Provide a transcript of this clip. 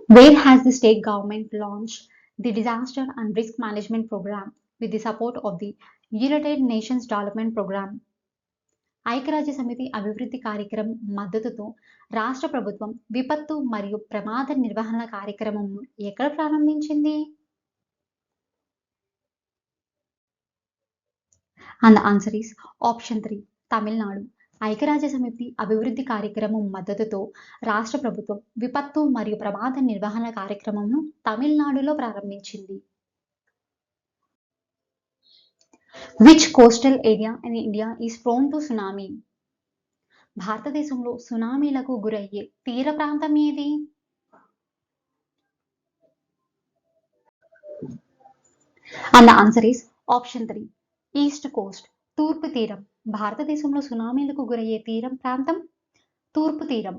Where has the state government launched the Disaster and Risk Management Program with the support of the United Nations Development Program? ఐక్యరాజ్య సమితి అభివృద్ధి కార్యక్రమం మద్దతుతో రాష్ట్ర ప్రభుత్వం విపత్తు మరియు ప్రమాద నిర్వహణ కార్యక్రమంను ఎక్కడ ప్రారంభించింది? And the answer is option 3, Tamil Nadu. ఐక్యరాజ్య సమితి అభివృద్ధి కార్యక్రమం మద్దతుతో రాష్ట్ర ప్రభుత్వం విపత్తు మరియు ప్రమాద నిర్వహణ కార్యక్రమంను తమిళనాడులో ప్రారంభించింది. Which coastal area in India is prone to tsunami? భారతదేశంలో సునామీలకు గురయ్యే తీర ప్రాంతం ఏది? And the answer is option 3, east Coast, తూర్పు తీరం. భారతదేశంలో సునామీలకు గురయ్యే తీరం ప్రాంతం తూర్పు తీరం.